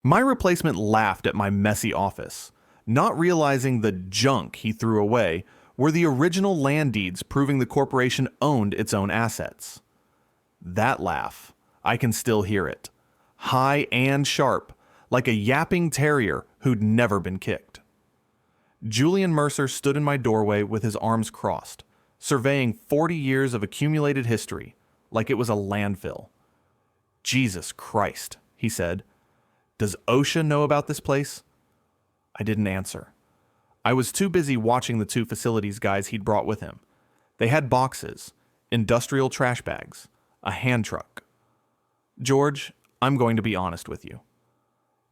My replacement laughed at my messy office, not realizing the junk he threw away were the original land deeds proving the corporation owned its own assets. That laugh, I can still hear it, high and sharp, like a yapping terrier who'd never been kicked. Julian Mercer stood in my doorway with his arms crossed, surveying 40 years of accumulated history like it was a landfill. "Jesus Christ," he said. "Does OSHA know about this place?" I didn't answer. I was too busy watching the two facilities guys he'd brought with him. They had boxes, industrial trash bags, a hand truck. "George, I'm going to be honest with you."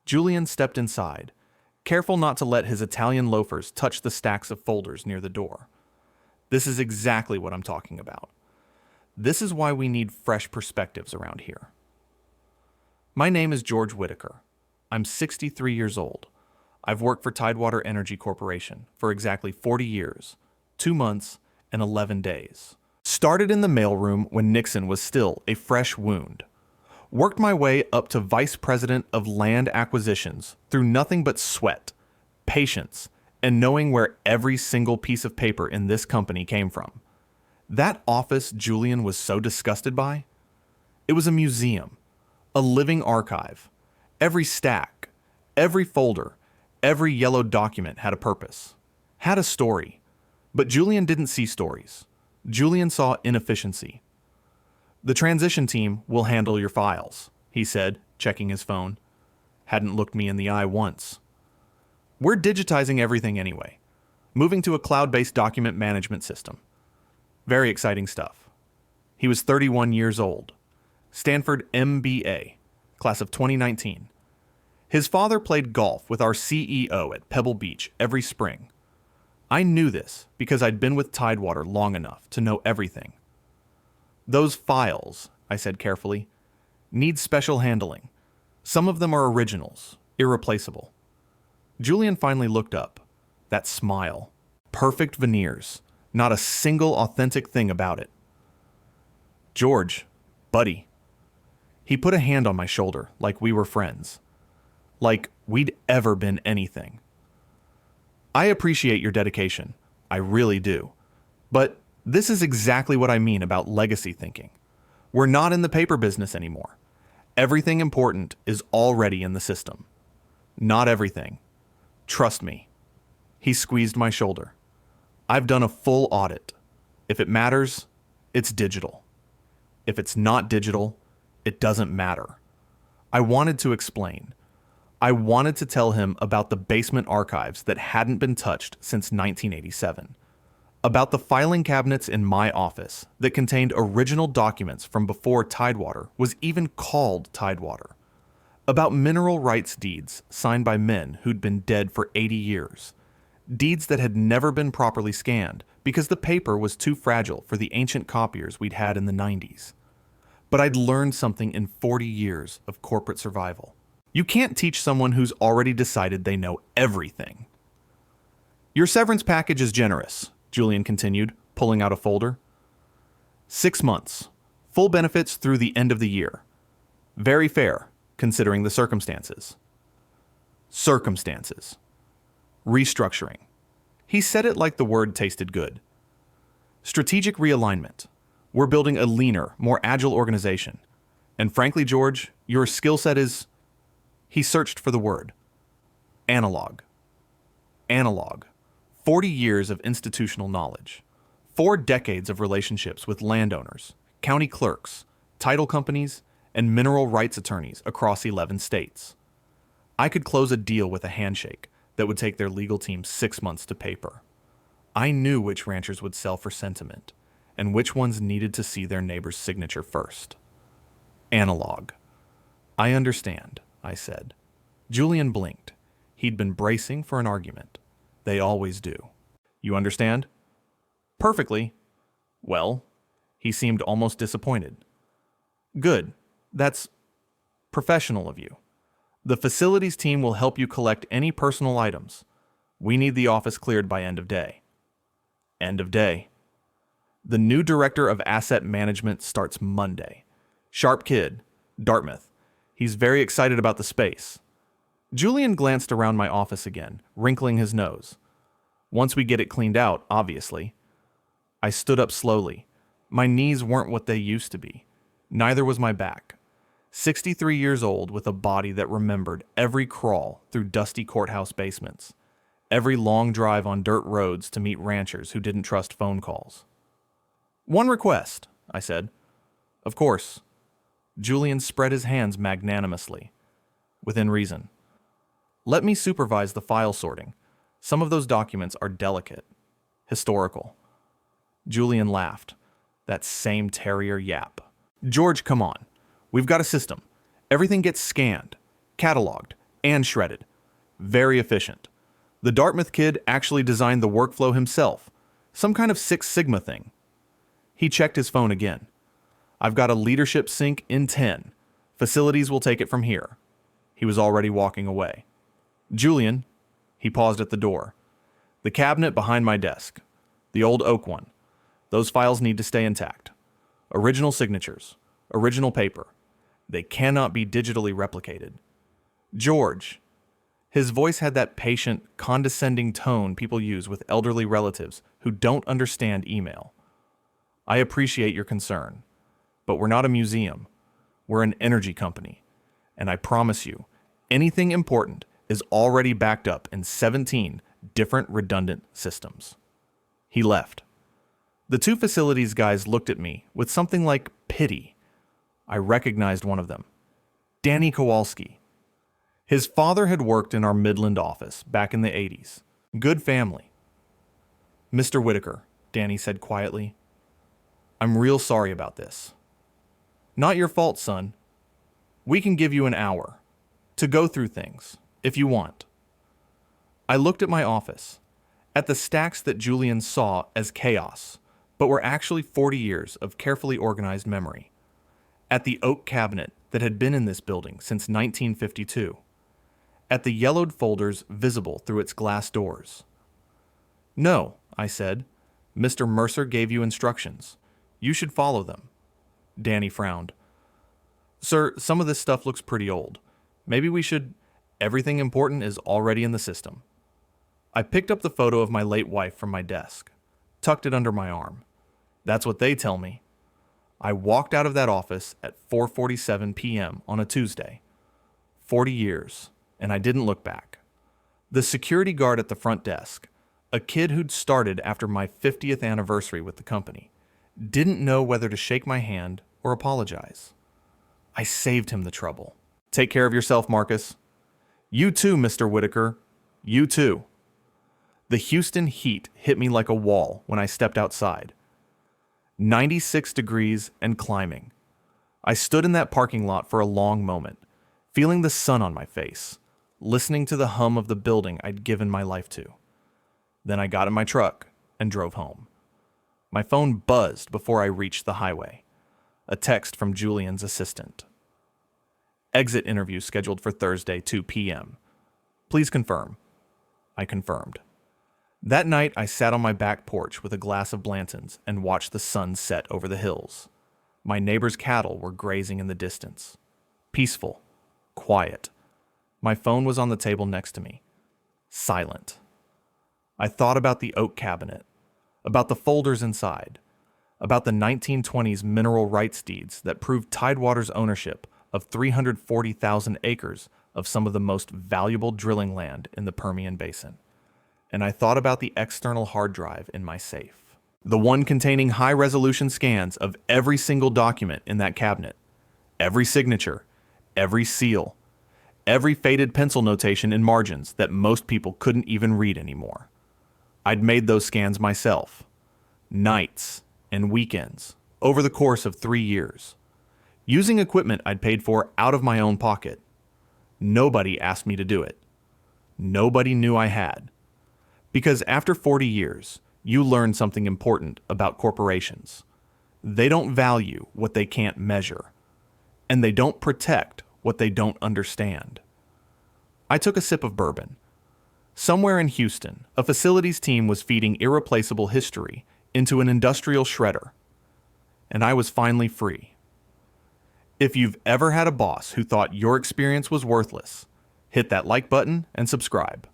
Julian stepped inside, careful not to let his Italian loafers touch the stacks of folders near the door. "This is exactly what I'm talking about. This is why we need fresh perspectives around here." My name is George Whitaker. I'm 63 years old. I've worked for Tidewater Energy Corporation for exactly 40 years, 2 months, and 11 days. Started in the mailroom when Nixon was still a fresh wound. Worked my way up to Vice President of Land Acquisitions through nothing but sweat, patience, and knowing where every single piece of paper in this company came from. That office Julian was so disgusted by? It was a museum, a living archive. Every stack, every folder, every yellow document had a purpose, had a story. But Julian didn't see stories. Julian saw inefficiency. "The transition team will handle your files," he said, checking his phone. Hadn't looked me in the eye once. "We're digitizing everything anyway, moving to a cloud-based document management system. Very exciting stuff." He was 31 years old. Stanford MBA, class of 2019. His father played golf with our CEO at Pebble Beach every spring. I knew this because I'd been with Tidewater long enough to know everything. "Those files," I said carefully, "need special handling. Some of them are originals, irreplaceable." Julian finally looked up. That smile. Perfect veneers. Not a single authentic thing about it. "George, buddy." He put a hand on my shoulder like we were friends. Like we'd ever been anything. "I appreciate your dedication. I really do. But this is exactly what I mean about legacy thinking. We're not in the paper business anymore. Everything important is already in the system. Not everything. Trust me." He squeezed my shoulder. "I've done a full audit. If it matters, it's digital. If it's not digital, it doesn't matter." I wanted to explain. I wanted to tell him about the basement archives that hadn't been touched since 1987. About the filing cabinets in my office that contained original documents from before Tidewater was even called Tidewater. About mineral rights deeds signed by men who'd been dead for 80 years. Deeds that had never been properly scanned because the paper was too fragile for the ancient copiers we'd had in the 90s. But I'd learned something in 40 years of corporate survival. You can't teach someone who's already decided they know everything. "Your severance package is generous," Julian continued, pulling out a folder. 6 months. Full benefits through the end of the year. Very fair, considering the circumstances. Circumstances. Restructuring. He said it like the word tasted good. Strategic realignment. We're building a leaner, more agile organization. And frankly, George, your skill set is... He searched for the word. Analog. Analog. 40 years of institutional knowledge. 4 decades of relationships with landowners, county clerks, title companies, and mineral rights attorneys across 11 states. I could close a deal with a handshake that would take their legal team 6 months to paper. I knew which ranchers would sell for sentiment, and which ones needed to see their neighbor's signature first. Analog. "I understand," I said. Julian blinked. He'd been bracing for an argument. They always do. "You understand?" "Perfectly." "Well," he seemed almost disappointed. "Good. That's professional of you. The facilities team will help you collect any personal items. We need the office cleared by end of day." End of day. "The new director of asset management starts Monday. Sharp kid, Dartmouth. He's very excited about the space. Julian glanced around my office again, wrinkling his nose. Once we get it cleaned out, obviously. I stood up slowly. My knees weren't what they used to be. Neither was my back. 63 years old with a body that remembered every crawl through dusty courthouse basements, every long drive on dirt roads to meet ranchers who didn't trust phone calls. "One request," I said. "Of course." Julian spread his hands magnanimously. "Within reason. Let me supervise the file sorting. Some of those documents are delicate, historical." Julian laughed. That same terrier yap. "George, come on. We've got a system. Everything gets scanned, cataloged, and shredded. Very efficient. The Dartmouth kid actually designed the workflow himself. Some kind of Six Sigma thing." He checked his phone again. "I've got a leadership sync in 10. Facilities will take it from here." He was already walking away. "Julian," he paused at the door. "The cabinet behind my desk. The old oak one. Those files need to stay intact. Original signatures. Original paper. They cannot be digitally replicated." "George." His voice had that patient, condescending tone people use with elderly relatives who don't understand email. "I appreciate your concern, but we're not a museum. We're an energy company. And I promise you, anything important is already backed up in 17 different redundant systems." He left. The two facilities guys looked at me with something like pity. I recognized one of them. Danny Kowalski. His father had worked in our Midland office back in the 80s. Good family. "Mr. Whitaker," Danny said quietly, "I'm real sorry about this." "Not your fault, son. We can give you an hour to go through things, if you want." I looked at my office, at the stacks that Julian saw as chaos, but were actually 40 years of carefully organized memory, at the oak cabinet that had been in this building since 1952, at the yellowed folders visible through its glass doors. "No," I said. "Mr. Mercer gave you instructions. You should follow them." Danny frowned. "Sir, some of this stuff looks pretty old. Maybe we should... Everything important is already in the system." I picked up the photo of my late wife from my desk, tucked it under my arm. That's what they tell me. I walked out of that office at 4:47 p.m. on a Tuesday. 40 years, and I didn't look back. The security guard at the front desk, a kid who'd started after my 50th anniversary with the company, didn't know whether to shake my hand or apologize. I saved him the trouble. "Take care of yourself, Marcus." "You too, Mr. Whitaker. You too." The Houston heat hit me like a wall when I stepped outside. 96 degrees and climbing. I stood in that parking lot for a long moment, feeling the sun on my face, listening to the hum of the building I'd given my life to. Then I got in my truck and drove home. My phone buzzed before I reached the highway. A text from Julian's assistant. "Exit interview scheduled for Thursday, 2 p.m. Please confirm." I confirmed. That night, I sat on my back porch with a glass of Blanton's and watched the sun set over the hills. My neighbor's cattle were grazing in the distance. Peaceful. Quiet. My phone was on the table next to me. Silent. I thought about the oak cabinet, about the folders inside, about the 1920s mineral rights deeds that proved Tidewater's ownership of 340,000 acres of some of the most valuable drilling land in the Permian Basin. And I thought about the external hard drive in my safe. The one containing high-resolution scans of every single document in that cabinet. Every signature, every seal, every faded pencil notation in margins that most people couldn't even read anymore. I'd made those scans myself. Nights and weekends, over the course of 3 years. Using equipment I'd paid for out of my own pocket. Nobody asked me to do it. Nobody knew I had. Because after 40 years, you learn something important about corporations. They don't value what they can't measure, and they don't protect what they don't understand. I took a sip of bourbon. Somewhere in Houston, a facilities team was feeding irreplaceable history into an industrial shredder, and I was finally free. If you've ever had a boss who thought your experience was worthless, Hit that like button and subscribe.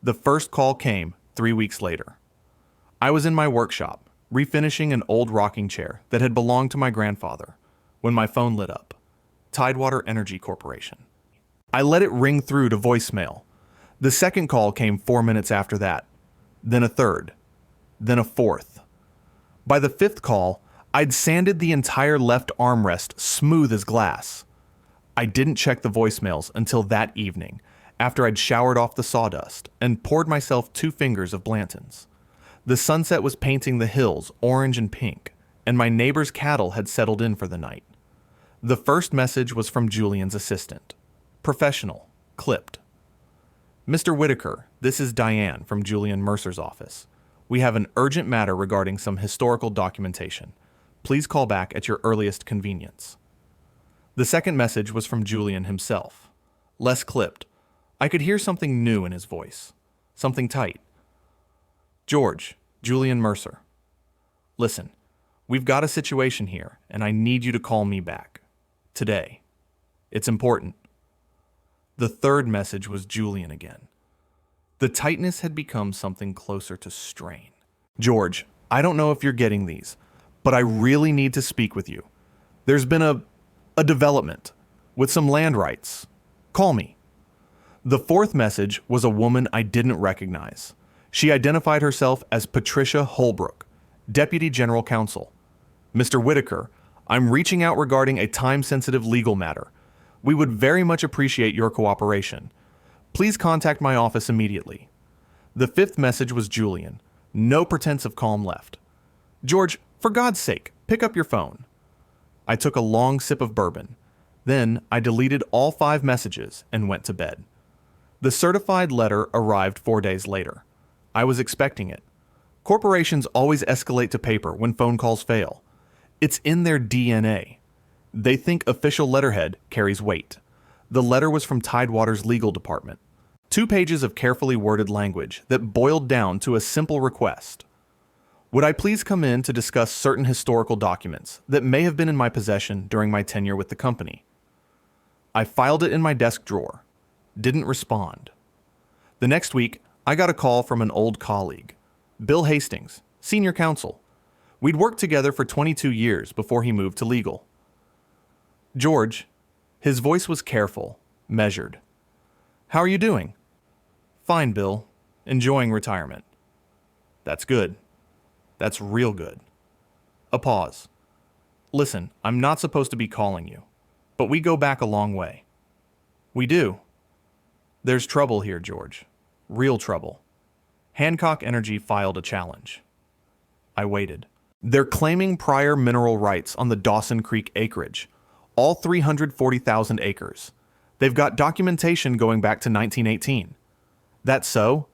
The first call came 3 weeks later. I was in my workshop, refinishing an old rocking chair that had belonged to my grandfather, when my phone lit up. Tidewater Energy Corporation. I let it ring through to voicemail. The second call came 4 minutes after that, then a third, then a fourth. By the fifth call, I'd sanded the entire left armrest smooth as glass. I didn't check the voicemails until that evening, after I'd showered off the sawdust and poured myself 2 fingers of Blanton's. The sunset was painting the hills orange and pink, and my neighbor's cattle had settled in for the night. The first message was from Julian's assistant. Professional, clipped. Mr. Whitaker, this is Diane from Julian Mercer's office. We have an urgent matter regarding some historical documentation. Please call back at your earliest convenience. The second message was from Julian himself. Less clipped. I could hear something new in his voice. Something tight. George, Julian Mercer. Listen, we've got a situation here, and I need you to call me back. Today. It's important. The third message was Julian again. The tightness had become something closer to strain. George, I don't know if you're getting these, but I really need to speak with you. There's been a development with some land rights. Call me. The fourth message was a woman I didn't recognize. She identified herself as Patricia Holbrook, Deputy General Counsel. Mr. Whitaker, I'm reaching out regarding a time-sensitive legal matter. We would very much appreciate your cooperation. Please contact my office immediately. The fifth message was Julian. No pretense of calm left. George, for God's sake, pick up your phone. I took a long sip of bourbon. Then I deleted all 5 messages and went to bed. The certified letter arrived 4 days later. I was expecting it. Corporations always escalate to paper when phone calls fail. It's in their DNA. They think official letterhead carries weight. The letter was from Tidewater's legal department. 2 pages of carefully worded language that boiled down to a simple request. Would I please come in to discuss certain historical documents that may have been in my possession during my tenure with the company? I filed it in my desk drawer. Didn't respond. The next week, I got a call from an old colleague, Bill Hastings, senior counsel. We'd worked together for 22 years before he moved to legal. George, his voice was careful, measured. How are you doing? Fine, Bill. Enjoying retirement. That's good. That's real good. A pause. Listen, I'm not supposed to be calling you, but we go back a long way. We do. There's trouble here, George. Real trouble. Hancock Energy filed a challenge. I waited. They're claiming prior mineral rights on the Dawson Creek acreage, all 340,000 acres. They've got documentation going back to 1918. That's so?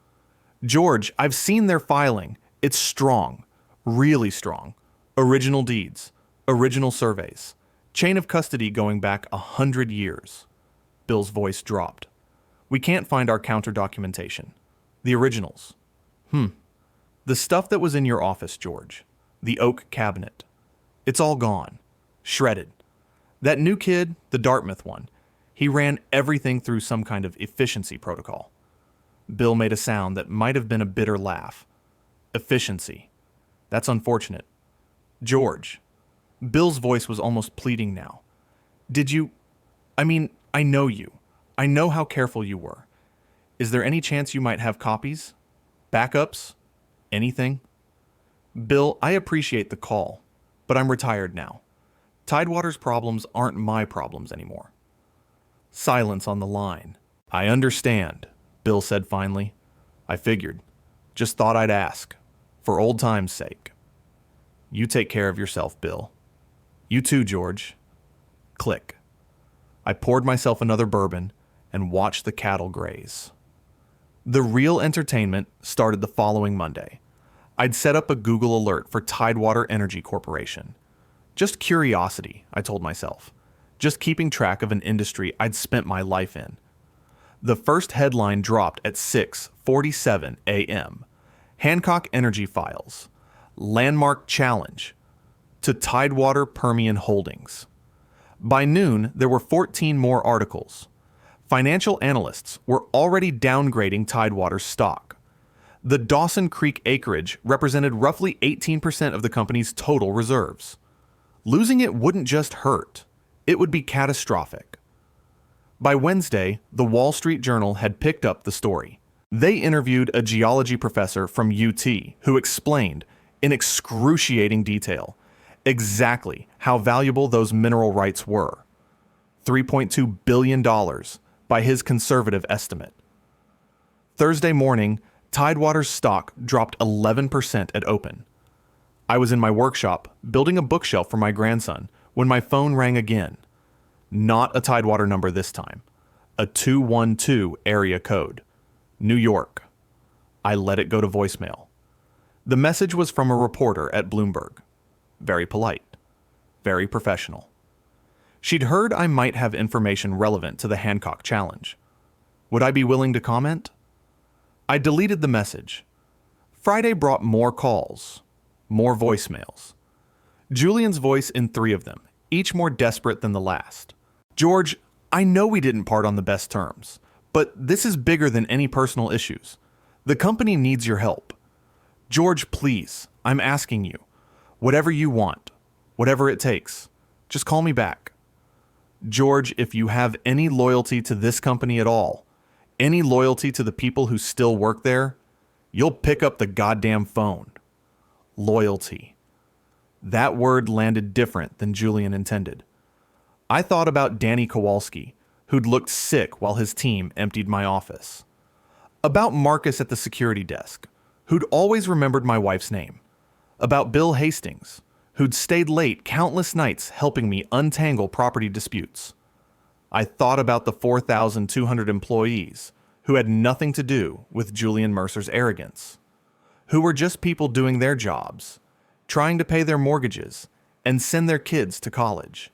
George, I've seen their filing. It's strong. Really strong. Original deeds. Original surveys. Chain of custody going back 100 years. Bill's voice dropped. We can't find our counter documentation. The originals. The stuff that was in your office, George. The oak cabinet. It's all gone. Shredded. That new kid, the Dartmouth one, he ran everything through some kind of efficiency protocol. Bill made a sound that might have been a bitter laugh. Efficiency. That's unfortunate. George. Bill's voice was almost pleading now. Did you... I know you. I know how careful you were. Is there any chance you might have copies? Backups? Anything? Bill, I appreciate the call, but I'm retired now. Tidewater's problems aren't my problems anymore. Silence on the line. I understand, Bill said finally. I figured. Just thought I'd ask. For old time's sake. You take care of yourself, Bill. You too, George. Click. I poured myself another bourbon and watched the cattle graze. The real entertainment started the following Monday. I'd set up a Google alert for Tidewater Energy Corporation. Just curiosity, I told myself. Just keeping track of an industry I'd spent my life in. The first headline dropped at 6:47 a.m. Hancock Energy files. Landmark challenge to Tidewater Permian Holdings. By noon, there were 14 more articles. Financial analysts were already downgrading Tidewater's stock. The Dawson Creek acreage represented roughly 18% of the company's total reserves. Losing it wouldn't just hurt, it would be catastrophic. By Wednesday, the Wall Street Journal had picked up the story. They interviewed a geology professor from UT who explained, in excruciating detail, exactly how valuable those mineral rights were. $3.2 billion by his conservative estimate. Thursday morning, Tidewater's stock dropped 11% at open. I was in my workshop, building a bookshelf for my grandson, when my phone rang again. Not a Tidewater number this time. A 212 area code. New York. I let it go to voicemail. The message was from a reporter at Bloomberg. Very polite. Very professional. She'd heard I might have information relevant to the Hancock Challenge. Would I be willing to comment? I deleted the message. Friday brought more calls. More voicemails. Julian's voice in 3 of them, each more desperate than the last. George, I know we didn't part on the best terms, but this is bigger than any personal issues. The company needs your help. George, please, I'm asking you. Whatever you want, whatever it takes, just call me back. George, if you have any loyalty to this company at all, any loyalty to the people who still work there, you'll pick up the goddamn phone. Loyalty. That word landed different than Julian intended. I thought about Danny Kowalski, who'd looked sick while his team emptied my office. About Marcus at the security desk, who'd always remembered my wife's name. About Bill Hastings, who'd stayed late countless nights helping me untangle property disputes. I thought about the 4,200 employees who had nothing to do with Julian Mercer's arrogance, who were just people doing their jobs, trying to pay their mortgages and send their kids to college.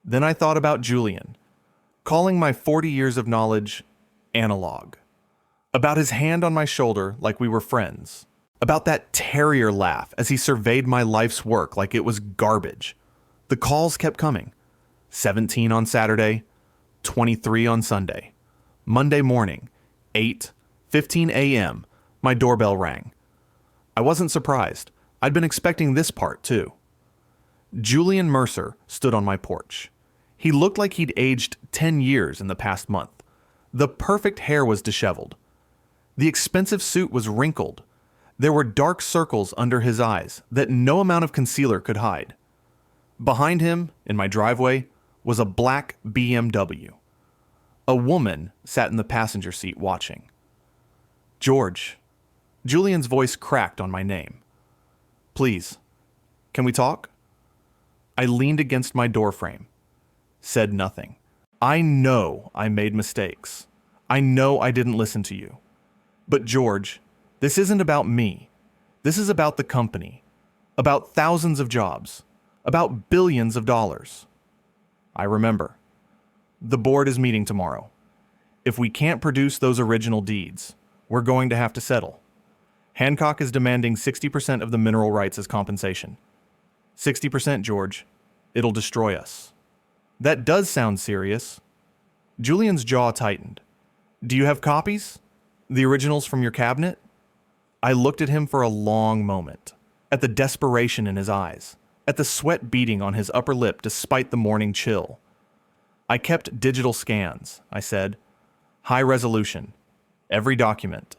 Then I thought about Julian, calling my 40 years of knowledge analog, about his hand on my shoulder like we were friends, about that terrier laugh as he surveyed my life's work like it was garbage. The calls kept coming. 17 on Saturday, 23 on Sunday. Monday morning, 8:15 a.m., my doorbell rang. I wasn't surprised. I'd been expecting this part, too. Julian Mercer stood on my porch. He looked like he'd aged 10 years in the past month. The perfect hair was disheveled. The expensive suit was wrinkled. There were dark circles under his eyes that no amount of concealer could hide. Behind him, in my driveway, was a black BMW. A woman sat in the passenger seat watching. George. Julian's voice cracked on my name. Please, can we talk? I leaned against my doorframe, said nothing. I know I made mistakes. I know I didn't listen to you. But George, this isn't about me. This is about the company, about thousands of jobs, about billions of dollars. I remember. The board is meeting tomorrow. If we can't produce those original deeds, we're going to have to settle. Hancock is demanding 60% of the mineral rights as compensation. 60%, George. It'll destroy us. That does sound serious. Julian's jaw tightened. Do you have copies? The originals from your cabinet? I looked at him for a long moment, at the desperation in his eyes, at the sweat beating on his upper lip despite the morning chill. I kept digital scans, I said. High resolution. Every document.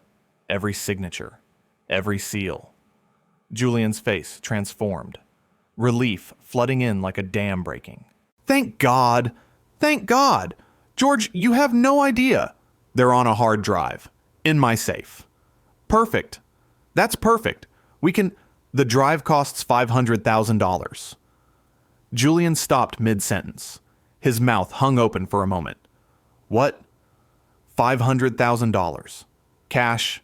Every signature. Every seal. Julian's face transformed. Relief flooding in like a dam breaking. Thank God! Thank God! George, you have no idea. They're on a hard drive. In my safe. Perfect. That's perfect. We can... The drive costs $500,000. Julian stopped mid-sentence. His mouth hung open for a moment. What? $500,000. Cash.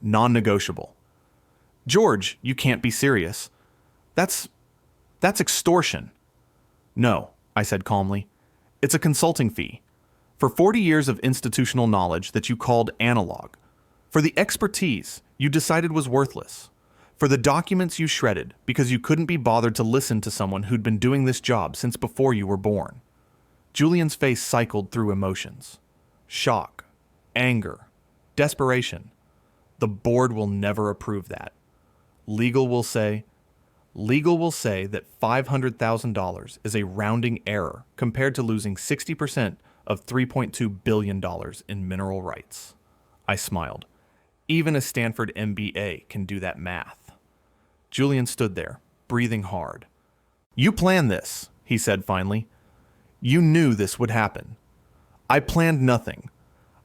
Non-negotiable. George, you can't be serious. That's extortion. No, I said calmly. It's a consulting fee. For 40 years of institutional knowledge that you called analog. For the expertise you decided was worthless. For the documents you shredded because you couldn't be bothered to listen to someone who'd been doing this job since before you were born. Julian's face cycled through emotions. Shock, anger, desperation. The board will never approve that. Legal will say that $500,000 is a rounding error compared to losing 60% of $3.2 billion in mineral rights. I smiled. Even a Stanford MBA can do that math. Julian stood there, breathing hard. You planned this, he said finally. You knew this would happen. I planned nothing.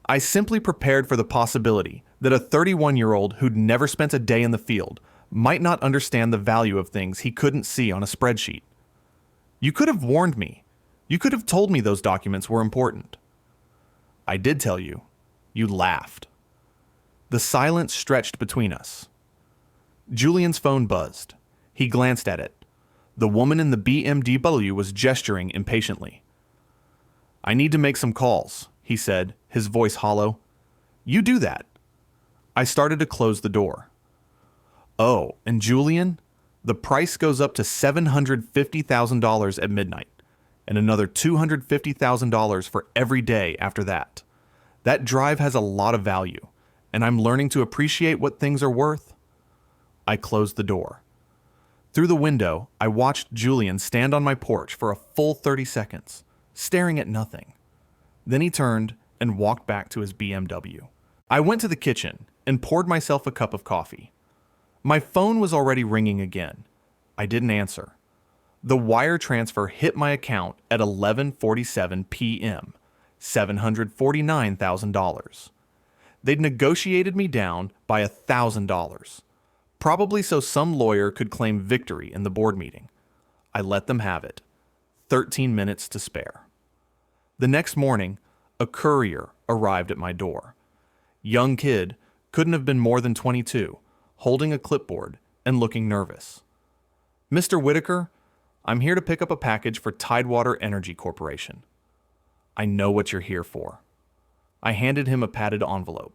I simply prepared for the possibility that a 31-year-old who'd never spent a day in the field might not understand the value of things he couldn't see on a spreadsheet. You could have warned me. You could have told me those documents were important. I did tell you. You laughed. The silence stretched between us. Julian's phone buzzed. He glanced at it. The woman in the BMW was gesturing impatiently. I need to make some calls, he said, his voice hollow. You do that. I started to close the door. Oh, and Julian, the price goes up to $750,000 at midnight, and another $250,000 for every day after that. That drive has a lot of value, and I'm learning to appreciate what things are worth. I closed the door. Through the window, I watched Julian stand on my porch for a full 30 seconds, staring at nothing. Then he turned and walked back to his BMW. I went to the kitchen and poured myself a cup of coffee. My phone was already ringing again. I didn't answer. The wire transfer hit my account at 11:47 p.m., $749,000. They'd negotiated me down by $1,000, probably so some lawyer could claim victory in the board meeting. I let them have it. 13 minutes to spare. The next morning, a courier arrived at my door. Young kid, couldn't have been more than 22, holding a clipboard and looking nervous. Mr. Whitaker, I'm here to pick up a package for Tidewater Energy Corporation. I know what you're here for. I handed him a padded envelope.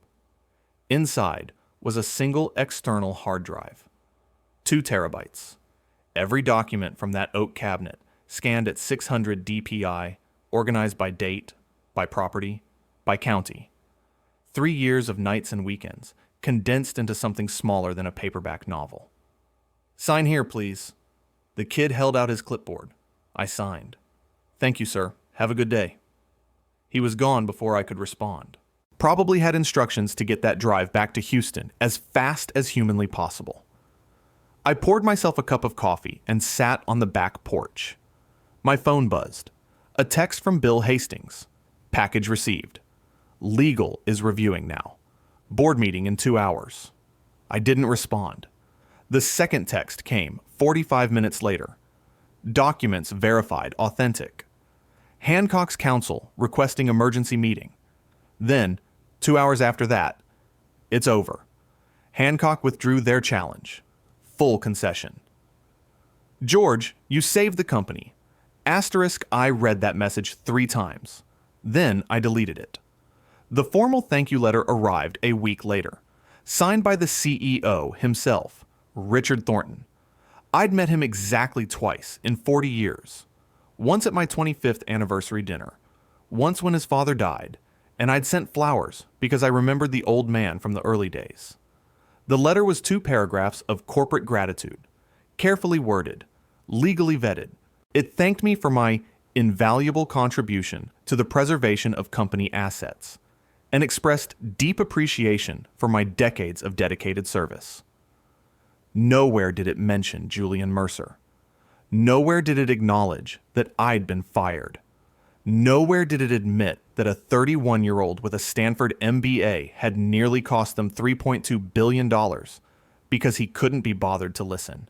Inside was a single external hard drive. 2 terabytes. Every document from that oak cabinet, scanned at 600 dpi, organized by date, by property, by county. 3 years of nights and weekends, condensed into something smaller than a paperback novel. Sign here, please. The kid held out his clipboard. I signed. Thank you, sir. Have a good day. He was gone before I could respond. Probably had instructions to get that drive back to Houston as fast as humanly possible. I poured myself a cup of coffee and sat on the back porch. My phone buzzed. A text from Bill Hastings. Package received. Legal is reviewing now. Board meeting in 2 hours. I didn't respond. The second text came 45 minutes later. Documents verified authentic. Hancock's counsel requesting emergency meeting. Then, 2 hours after that, it's over. Hancock withdrew their challenge. Full concession. George, you saved the company. Asterisk, I read that message 3 times. Then I deleted it. The formal thank you letter arrived a week later, signed by the CEO himself, Richard Thornton. I'd met him exactly twice in 40 years. Once at my 25th anniversary dinner, once when his father died, and I'd sent flowers because I remembered the old man from the early days. The letter was 2 paragraphs of corporate gratitude, carefully worded, legally vetted. It thanked me for my invaluable contribution to the preservation of company assets, and expressed deep appreciation for my decades of dedicated service. Nowhere did it mention Julian Mercer. Nowhere did it acknowledge that I'd been fired. Nowhere did it admit that a 31-year-old with a Stanford MBA had nearly cost them $3.2 billion because he couldn't be bothered to listen.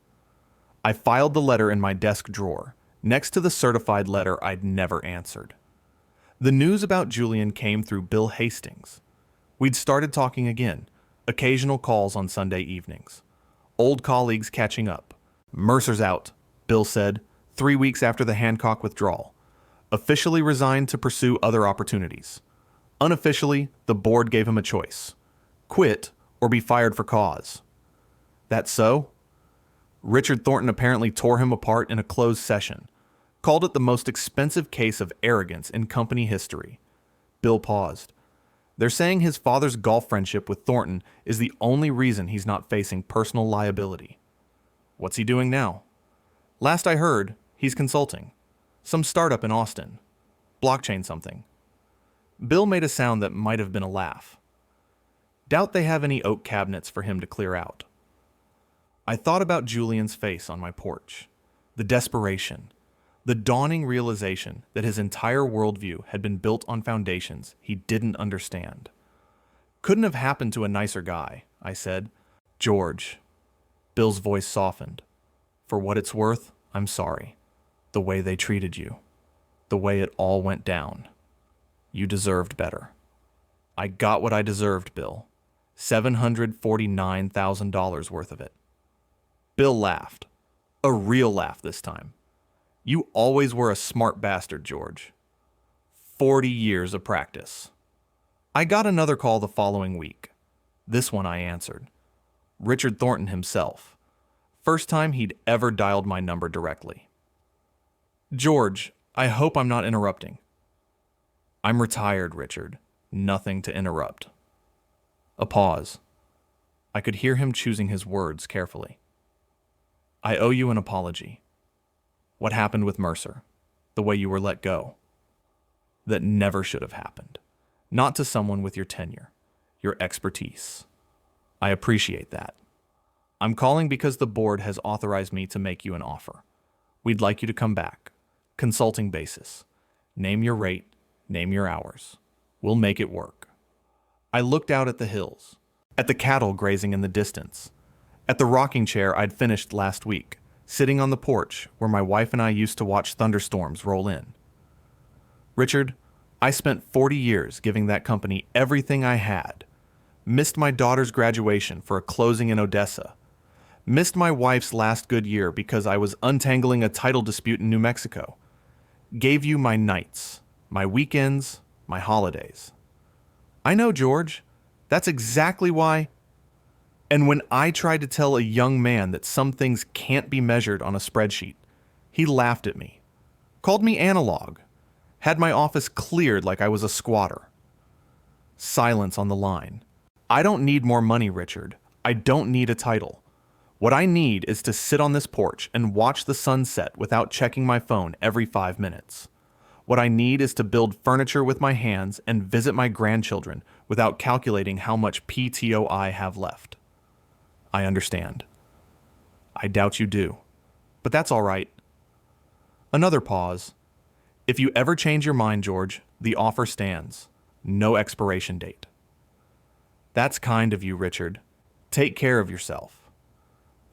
I filed the letter in my desk drawer, next to the certified letter I'd never answered. The news about Julian came through Bill Hastings. We'd started talking again, occasional calls on Sunday evenings. Old colleagues catching up. Mercer's out, Bill said, 3 weeks after the Hancock withdrawal. Officially resigned to pursue other opportunities. Unofficially, the board gave him a choice. Quit or be fired for cause. That so? Richard Thornton apparently tore him apart in a closed session, called it the most expensive case of arrogance in company history. Bill paused. They're saying his father's golf friendship with Thornton is the only reason he's not facing personal liability. What's he doing now? Last I heard, he's consulting. Some startup in Austin. Blockchain something. Bill made a sound that might have been a laugh. Doubt they have any oak cabinets for him to clear out. I thought about Julian's face on my porch. The desperation. The dawning realization that his entire worldview had been built on foundations he didn't understand. Couldn't have happened to a nicer guy, I said. George. Bill's voice softened. For what it's worth, I'm sorry. The way they treated you. The way it all went down. You deserved better. I got what I deserved, Bill. $749,000 worth of it. Bill laughed. A real laugh this time. You always were a smart bastard, George. 40 years of practice. I got another call the following week. This one I answered. Richard Thornton himself. First time he'd ever dialed my number directly. George, I hope I'm not interrupting. I'm retired, Richard. Nothing to interrupt. A pause. I could hear him choosing his words carefully. I owe you an apology. What happened with Mercer? The way you were let go? That never should have happened. Not to someone with your tenure, your expertise. I appreciate that. I'm calling because the board has authorized me to make you an offer. We'd like you to come back. Consulting basis. Name your rate, name your hours. We'll make it work. I looked out at the hills, at the cattle grazing in the distance, at the rocking chair I'd finished last week, sitting on the porch where my wife and I used to watch thunderstorms roll in. Richard, I spent 40 years giving that company everything I had. Missed my daughter's graduation for a closing in Odessa. Missed my wife's last good year because I was untangling a title dispute in New Mexico. Gave you my nights, my weekends, my holidays. I know, George. That's exactly why. And when I tried to tell a young man that some things can't be measured on a spreadsheet, he laughed at me, called me analog, had my office cleared like I was a squatter. Silence on the line. I don't need more money, Richard. I don't need a title. What I need is to sit on this porch and watch the sun set without checking my phone every 5 minutes. What I need is to build furniture with my hands and visit my grandchildren without calculating how much PTO I have left. I understand. I doubt you do, but that's all right. Another pause. If you ever change your mind, George, the offer stands. No expiration date. That's kind of you, Richard. Take care of yourself.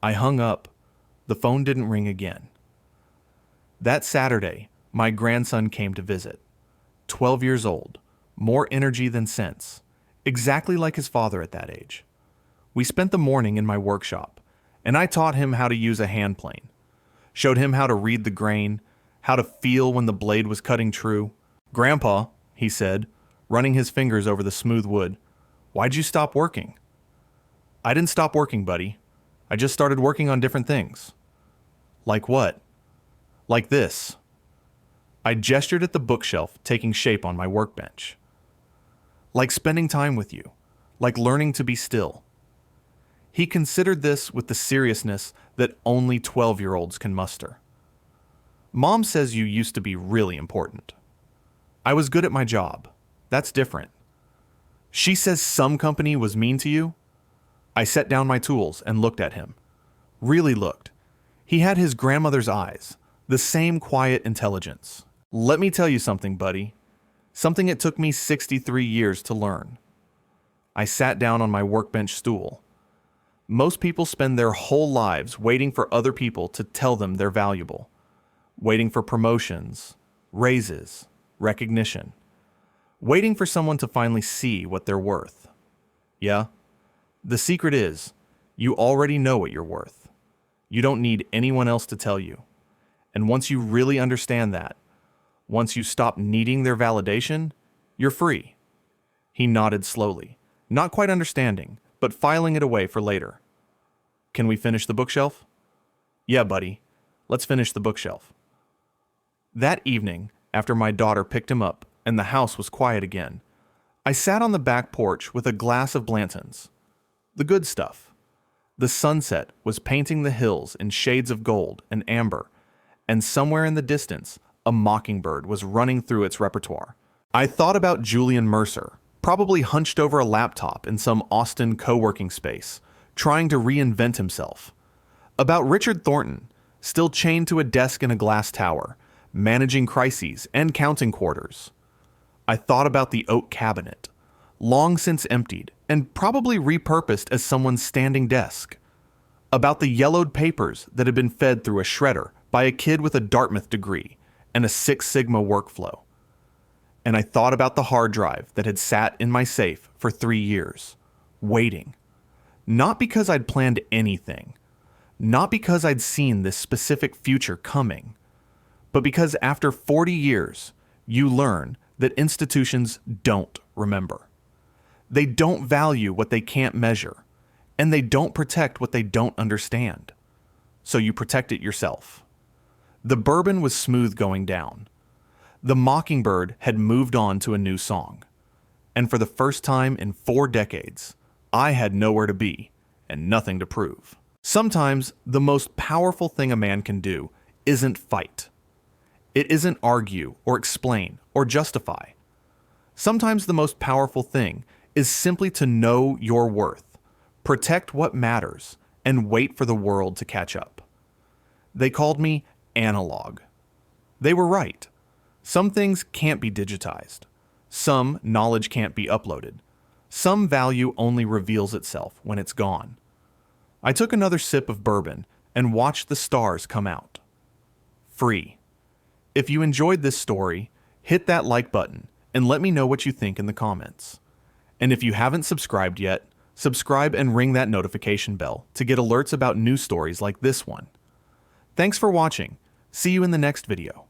I hung up. The phone didn't ring again. That Saturday, my grandson came to visit. 12 years old, more energy than sense, exactly like his father at that age. We spent the morning in my workshop, and I taught him how to use a hand plane, showed him how to read the grain, how to feel when the blade was cutting true. Grandpa, he said, running his fingers over the smooth wood, why'd you stop working? I didn't stop working, buddy. I just started working on different things. Like what? Like this. I gestured at the bookshelf taking shape on my workbench. Like spending time with you, like learning to be still. He considered this with the seriousness that only 12-year-olds can muster. Mom says you used to be really important. I was good at my job. That's different. She says some company was mean to you. I set down my tools and looked at him. Really looked. He had his grandmother's eyes, the same quiet intelligence. Let me tell you something, buddy. Something it took me 63 years to learn. I sat down on my workbench stool. Most people spend their whole lives waiting for other people to tell them they're valuable. Waiting for promotions, raises, recognition. Waiting for someone to finally see what they're worth. Yeah? The secret is, you already know what you're worth. You don't need anyone else to tell you. And once you really understand that, once you stop needing their validation, you're free. He nodded slowly, not quite understanding, but filing it away for later. Can we finish the bookshelf? Yeah, buddy. Let's finish the bookshelf. That evening, after my daughter picked him up and the house was quiet again, I sat on the back porch with a glass of Blanton's. The good stuff. The sunset was painting the hills in shades of gold and amber, and somewhere in the distance, a mockingbird was running through its repertoire. I thought about Julian Mercer, probably hunched over a laptop in some Austin co-working space, trying to reinvent himself. About Richard Thornton, still chained to a desk in a glass tower, managing crises and counting quarters. I thought about the oak cabinet, long since emptied and probably repurposed as someone's standing desk. About the yellowed papers that had been fed through a shredder by a kid with a Dartmouth degree and a Six Sigma workflow. And I thought about the hard drive that had sat in my safe for 3 years, waiting. Not because I'd planned anything, not because I'd seen this specific future coming, but because after 40 years, you learn that institutions don't remember. They don't value what they can't measure, and they don't protect what they don't understand. So you protect it yourself. The bourbon was smooth going down. The mockingbird had moved on to a new song. And for the first time in 4 decades, I had nowhere to be and nothing to prove. Sometimes the most powerful thing a man can do isn't fight. It isn't argue or explain or justify. Sometimes the most powerful thing is simply to know your worth, protect what matters, and wait for the world to catch up. They called me analog. They were right. Some things can't be digitized. Some knowledge can't be uploaded. Some value only reveals itself when it's gone. I took another sip of bourbon and watched the stars come out. Free. If you enjoyed this story, hit that like button and let me know what you think in the comments. And if you haven't subscribed yet, subscribe and ring that notification bell to get alerts about new stories like this one. Thanks for watching. See you in the next video.